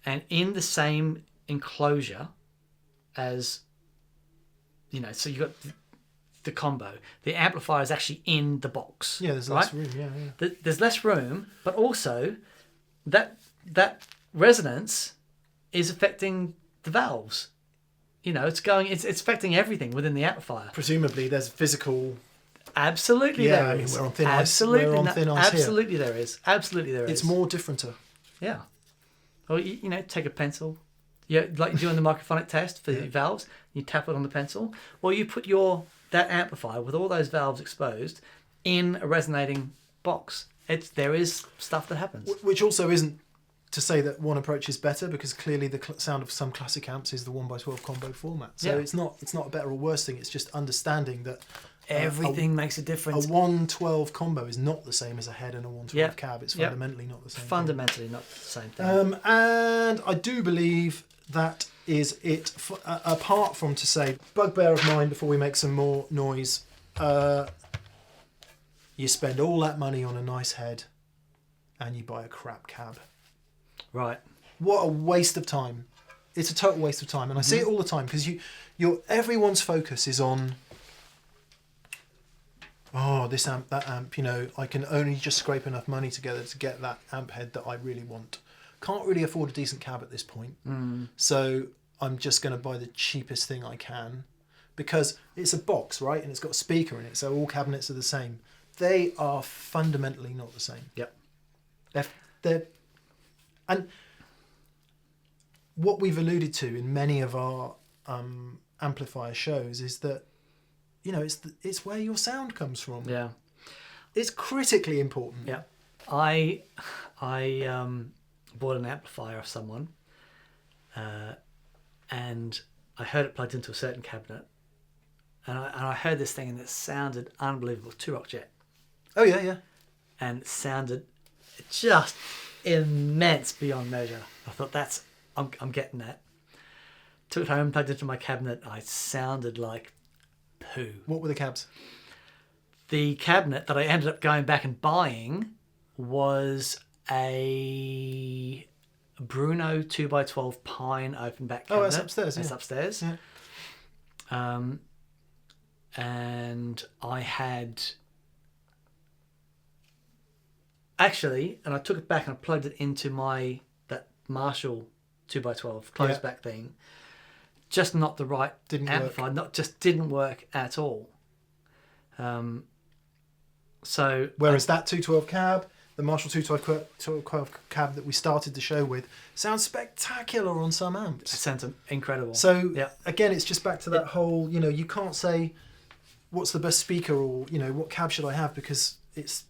and in the same enclosure as, so you've got the combo, the amplifier is actually in the box. Yeah, there's less room. Yeah. There's less room, but also that resonance is affecting the valves. It's affecting everything within the amplifier. Presumably, there's physical. Absolutely, there is. We're on thin ice. Absolutely, we're on thin ice absolutely here. There is. Absolutely, there is. It's more differenter. Yeah. Or take a pencil. Yeah, like you're doing the microphonic test for the valves. You tap it on the pencil, or you put that amplifier with all those valves exposed in a resonating box. There is stuff that happens. Which also isn't to say that one approach is better, because clearly the sound of some classic amps is the 1x12 combo format. So it's not a better or worse thing. It's just understanding that everything makes a difference. A 112 combo is not the same as a head and a 112 cab. It's fundamentally not the same. Fundamentally not the same thing. And I do believe that is it. Apart from to say, bugbear of mine before we make some more noise. You spend all that money on a nice head, and you buy a crap cab. Right. What a waste of time. It's a total waste of time, and I see it all the time, because everyone's focus is on, this amp, that amp, I can only just scrape enough money together to get that amp head that I really want. Can't really afford a decent cab at this point. So I'm just going to buy the cheapest thing I can, because it's a box, right? And it's got a speaker in it, so all cabinets are the same. They are fundamentally not the same. Yep. And what we've alluded to in many of our amplifier shows is that, it's where your sound comes from. Yeah. It's critically important. Yeah. I bought an amplifier off someone, and I heard it plugged into a certain cabinet, and I heard this thing, and it sounded unbelievable. Two Rock Jet. Oh yeah. And it sounded just immense beyond measure. I thought I'm getting that. Took it home, plugged it into my cabinet. I sounded like poo. What were the cabs? The cabinet that I ended up going back and buying was a Bruno 2x12 pine open back cabinet. Oh, that's upstairs. That's yeah. upstairs. Yeah. And I had actually, and I took it back and I plugged it into that Marshall 2x12 closed back thing. Just not the right amplifier. Didn't work at all. So whereas that 212 cab, the Marshall 212 cab that we started the show with, sounds spectacular on some amps. It sounds incredible. So again, it's just back to that whole, you can't say what's the best speaker or what cab should I have, because it's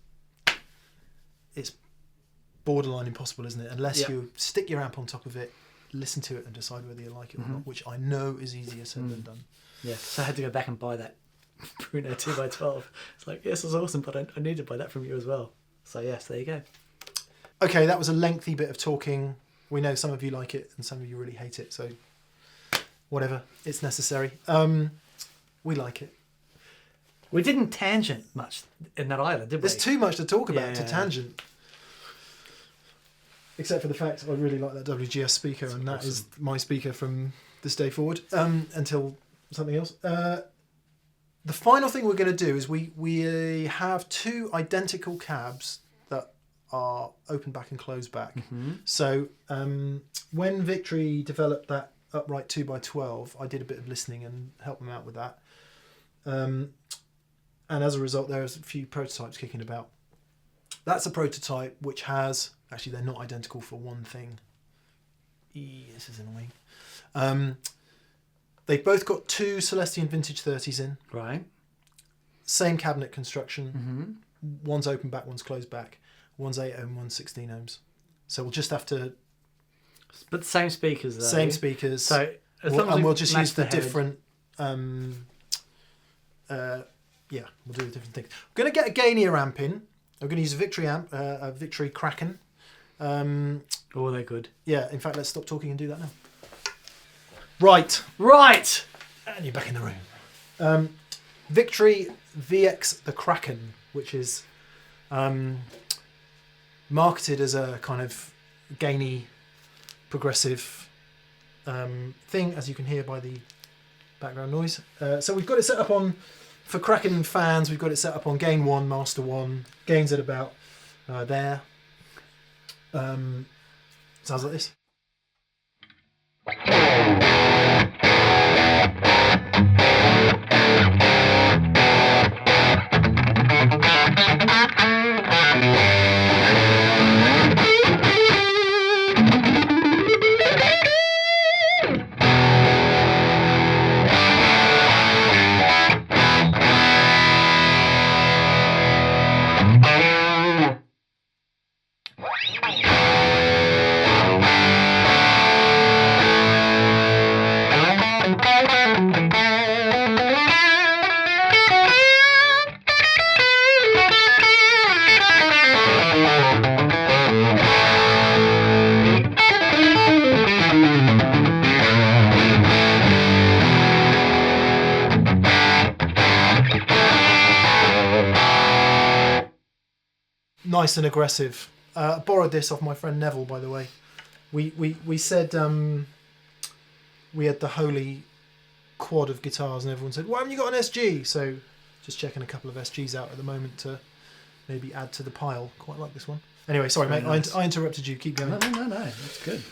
borderline impossible, isn't it? Unless you stick your amp on top of it, listen to it and decide whether you like it or not, which I know is easier said than done. Yeah, so I had to go back and buy that Bruno 2x12. It's like, yes, it's awesome, but I need to buy that from you as well. So yes, there you go. Okay, that was a lengthy bit of talking. We know some of you like it and some of you really hate it, so whatever, it's necessary. We like it. We didn't tangent much in that either, did we? There's too much to talk about to tangent. Except for the fact I really like that WGS speaker, and that is my speaker from this day forward until something else. The final thing we're going to do is we have two identical cabs that are open back and closed back. So when Victory developed that upright 2x12, I did a bit of listening and helped them out with that. And as a result, there's a few prototypes kicking about. That's a prototype which has... Actually, they're not identical for one thing. This is annoying. They've both got two Celestion Vintage 30s in. Right. Same cabinet construction. One's open back, one's closed back. One's 8 ohm, one's 16 ohms. So we'll just have to... But the same speakers, though. Same speakers. So we'll just use the head. different... we'll do the different things. We're going to get a gainier amp in. I'm going to use a Victory amp, a Victory Kraken. Oh, they're good. Yeah, in fact, let's stop talking and do that now. Right. And you're back in the room. Victory VX The Kraken, which is marketed as a kind of gainy, progressive thing, as you can hear by the background noise. So we've got it set up on, for Kraken fans, we've got it set up on gain 1, master 1. Gains at about there. Sounds like this. Nice and aggressive. Borrowed this off my friend Neville, by the way. We said we had the holy quad of guitars, and everyone said, "Why haven't you got an SG?" So just checking a couple of SGs out at the moment to maybe add to the pile. Quite like this one. Anyway, sorry, mate. Nice. I interrupted you. Keep going. No. That's good.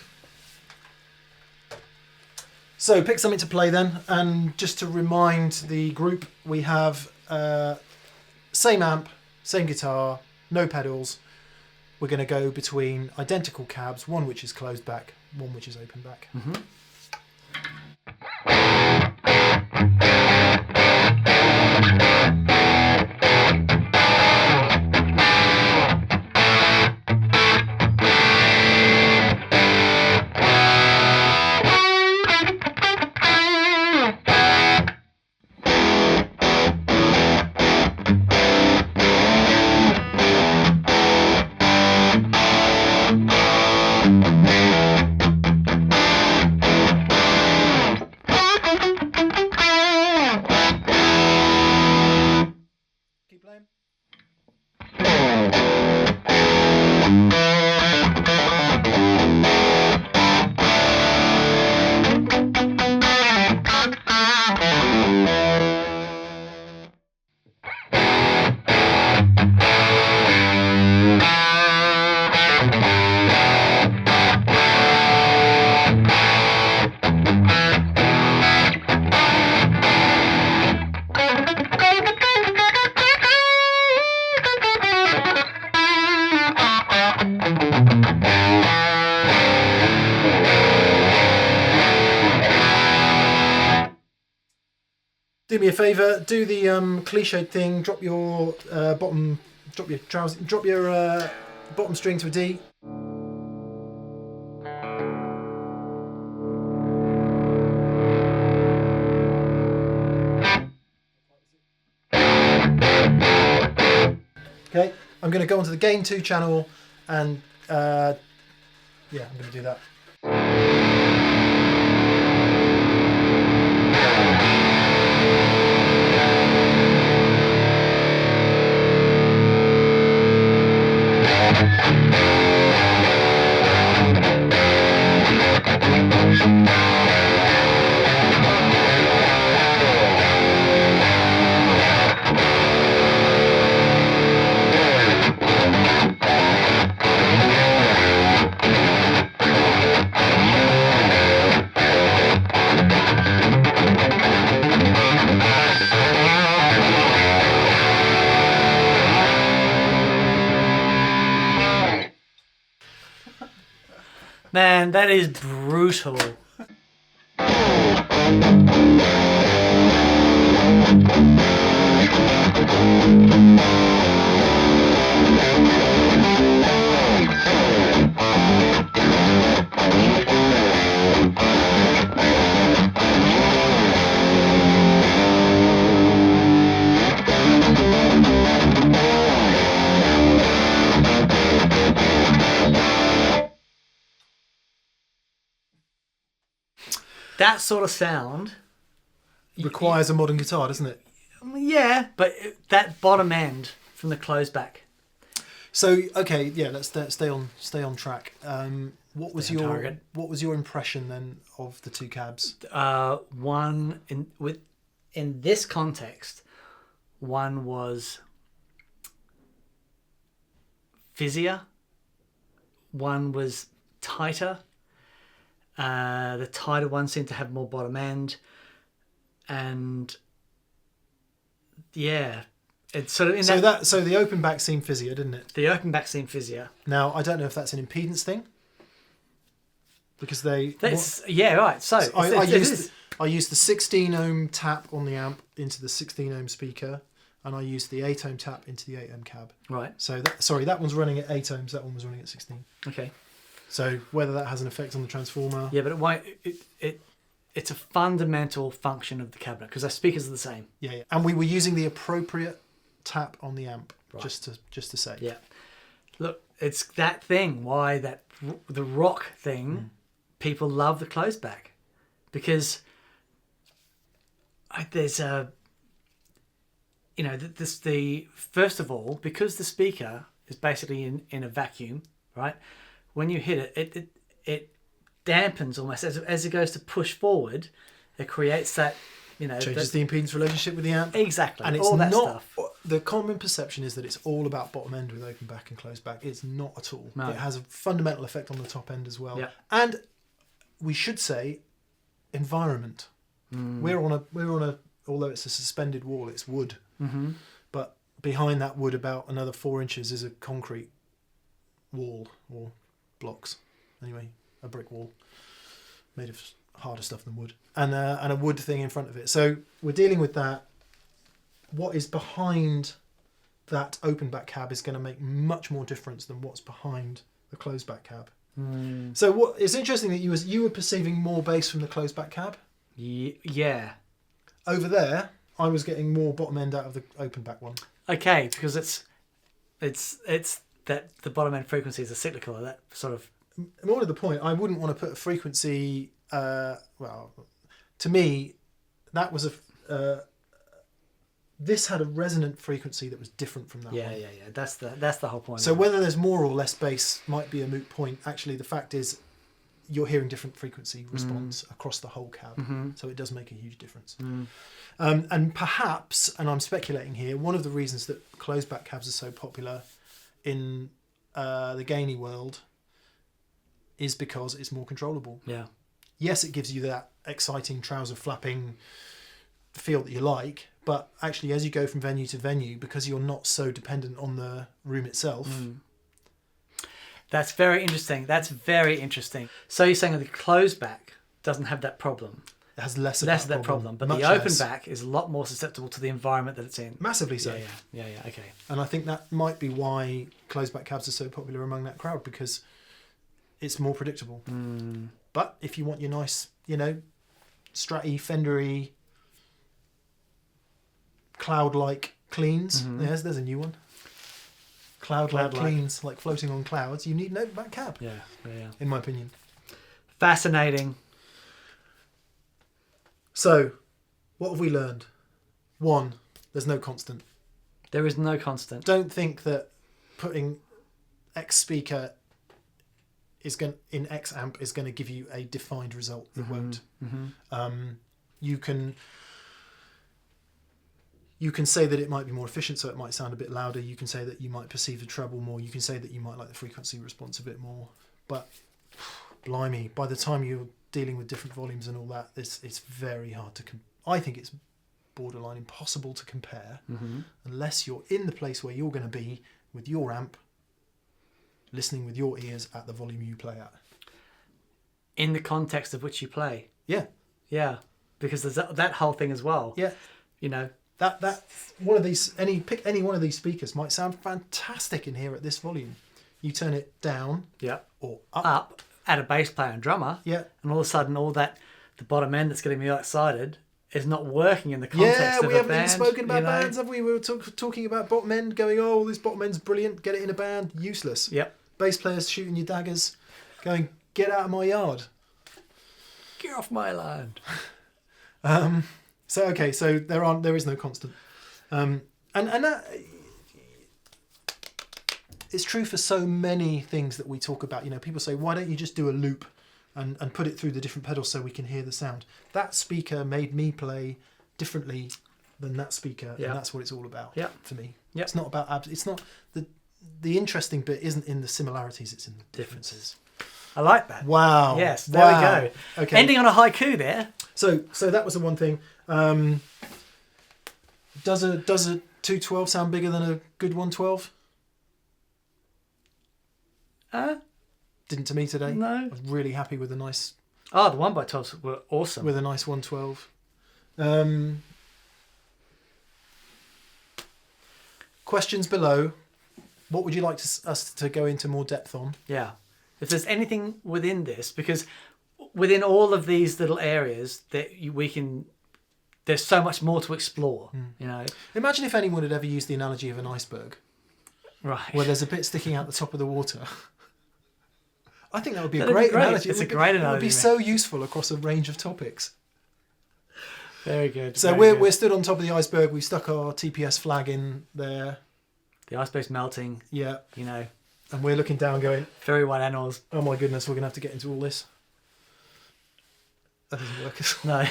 So pick something to play then, and just to remind the group, we have same amp, same guitar, no pedals. We're going to go between identical cabs, one which is closed back, one which is open back. Do me a favour, do the cliched thing, drop your bottom string to a D. Okay, I'm going to go onto the gain 2 channel and yeah, I'm going to do that. Man, that is brutal. That sort of sound Requires a modern guitar, doesn't it? Yeah, but that bottom end from the close back. So okay, yeah, let's stay on track. What was Stay on your target. what was your impression then of the 2 cabs? One in this context, one was fizzier, one was tighter. The tighter one seemed to have more bottom end, and yeah, it's sort of in So the open back seemed fizzier, didn't it? the open back seemed fizzier. Now I don't know if that's an impedance thing, because Yeah, right. So I used the 16 ohm tap on the amp into the 16 ohm speaker, and I used the 8 ohm tap into the 8 ohm cab. right. So that one's running at 8 ohms, that one was running at 16. Okay. So whether that has an effect on the transformer. Yeah, but it won't. It's a fundamental function of the cabinet because our speakers are the same. Yeah. And we were using the appropriate tap on the amp, Right. just to say. Yeah. Look, it's that thing. Why the rock thing? People love the close back because there's a. The first of all, because the speaker is basically in a vacuum, right? When you hit it dampens almost as it goes to push forward. It creates that, Changes the impedance relationship with the amp. exactly, And it's all that not. stuff. The common perception is that it's all about bottom end with open back and closed back. It's not at all. No. It has a fundamental effect on the top end as well. Yeah. And we should say environment. We're on a although it's a suspended wall, it's wood. Mm-hmm. But behind that wood, about another 4 inches, is a concrete wall or blocks. Anyway, a brick wall made of harder stuff than wood, and a wood thing in front of it. So we're dealing with that. What is behind that open back cab is going to make much more difference than what's behind the closed back cab. So it's interesting that you were perceiving more bass from the closed back cab. Yeah. Over there, I was getting more bottom end out of the open back one. Okay, because it's that the bottom end frequency is a cyclical, that sort of. More to the point, I wouldn't want to put a frequency. Well, to me, that was this had a resonant frequency that was different from that one. Yeah. That's the whole point. So whether there's more or less bass might be a moot point. Actually, the fact is, you're hearing different frequency response across the whole cab, so it does make a huge difference. And perhaps, and I'm speculating here, one of the reasons that closed back cabs are so popular in the gainy world is because it's more controllable. Yeah. Yes, it gives you that exciting trouser flapping feel that you like, but actually as you go from venue to venue, because you're not so dependent on the room itself. That's very interesting. So you're saying that the closed back doesn't have that problem. It has less of that problem. But much the open less. back is a lot more susceptible to the environment that it's in. Massively so. Yeah, okay. And I think that might be why closed back cabs are so popular among that crowd, because it's more predictable. But if you want your nice, Strat-y, Fender-y, cloud-like cleans, there's a new one. Cloud-like cleans, like floating on clouds, you need an open back cab. Yeah. In my opinion. Fascinating. So, what have we learned? 1, there's no constant. There is no constant. Don't think that putting X speaker in X amp is going to give you a defined result. It won't. You can say that it might be more efficient, so it might sound a bit louder. You can say that you might perceive the treble more. You can say that you might like the frequency response a bit more. But blimey, by the time you're dealing with different volumes and all that, it's very hard to. I think it's borderline impossible to compare unless you're in the place where you're going to be with your amp, listening with your ears at the volume you play at. In the context of which you play. Yeah, because there's that whole thing as well. Yeah, that one of these pick any one of these speakers might sound fantastic in here at this volume. You turn it down, or up at a bass player and drummer, and all of a sudden the bottom end that's getting me excited is not working in the context of a band. Yeah, we haven't even spoken about bands, have we? We were talking about bottom end, going, oh, this bottom end's brilliant, get it in a band, useless. Yep. Bass players shooting your daggers, going, get out of my yard. Get off my land. So there is no constant. And that it's true for so many things that we talk about. People say, why don't you just do a loop and put it through the different pedals so we can hear the sound? That speaker made me play differently than that speaker, and that's what it's all about for me. It's not about it's not the interesting bit isn't in the similarities, it's in the differences. I like that. Wow. Yes, there we go. Okay. Ending on a haiku there. So that was the one thing. Does a 212 sound bigger than a good 112? Didn't to me today. No. I was really happy with a nice. Oh, the 1x12s were awesome. With a nice 112. Questions below. What would you like us to go into more depth on? Yeah. If there's anything within this, because within all of these little areas that there's so much more to explore. Imagine if anyone had ever used the analogy of an iceberg, right? Where there's a bit sticking out the top of the water. I think that would be That'd a great be great. analogy. It's a great analogy. It would be so useful across a range of topics. Very good. So we're stood on top of the iceberg. We've stuck our TPS flag in there. The iceberg's melting. Yeah. And we're looking down going, very white animals. Oh my goodness, we're going to have to get into all this. That doesn't work. No.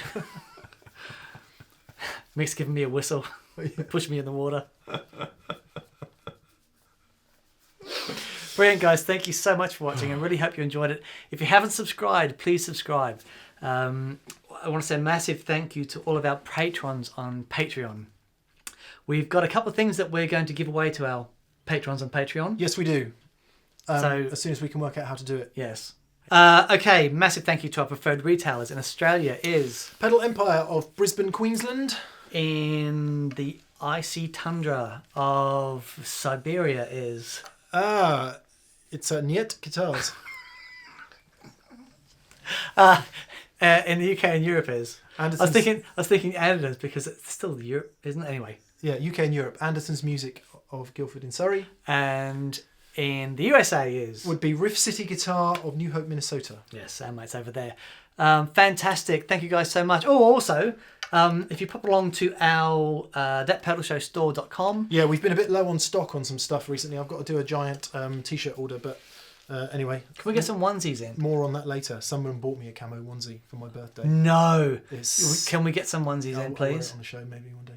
Mick's giving me a whistle. Push me in the water. Brilliant, guys. Thank you so much for watching. I really hope you enjoyed it. If you haven't subscribed, please subscribe. I want to say a massive thank you to all of our patrons on Patreon. We've got a couple of things that we're going to give away to our patrons on Patreon. Yes, we do. So as soon as we can work out how to do it. Yes. Okay, massive thank you to our preferred retailers in Australia is... Pedal Empire of Brisbane, Queensland. In the icy tundra of Siberia is... It's Niet Guitars. In the UK and Europe is... Anderson's... I was thinking Anderson's because it's still Europe, isn't it? Anyway. Yeah, UK and Europe. Anderson's Music of Guildford in Surrey. And in the USA is... Would be Riff City Guitar of New Hope, Minnesota. Yes, our mates over there. Fantastic. Thank you guys so much. Oh, also, if you pop along to our thatpedalshowstore.com. Yeah, we've been a bit low on stock on some stuff recently. I've got to do a giant t-shirt order, but anyway. Can we get some onesies in? More on that later. Someone bought me a camo onesie for my birthday. No. Can we get some onesies in, I'll please? wear it on the show maybe one day.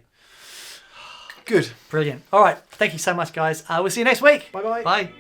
Good. Brilliant. All right. Thank you so much, guys. We'll see you next week. Bye-bye. Bye.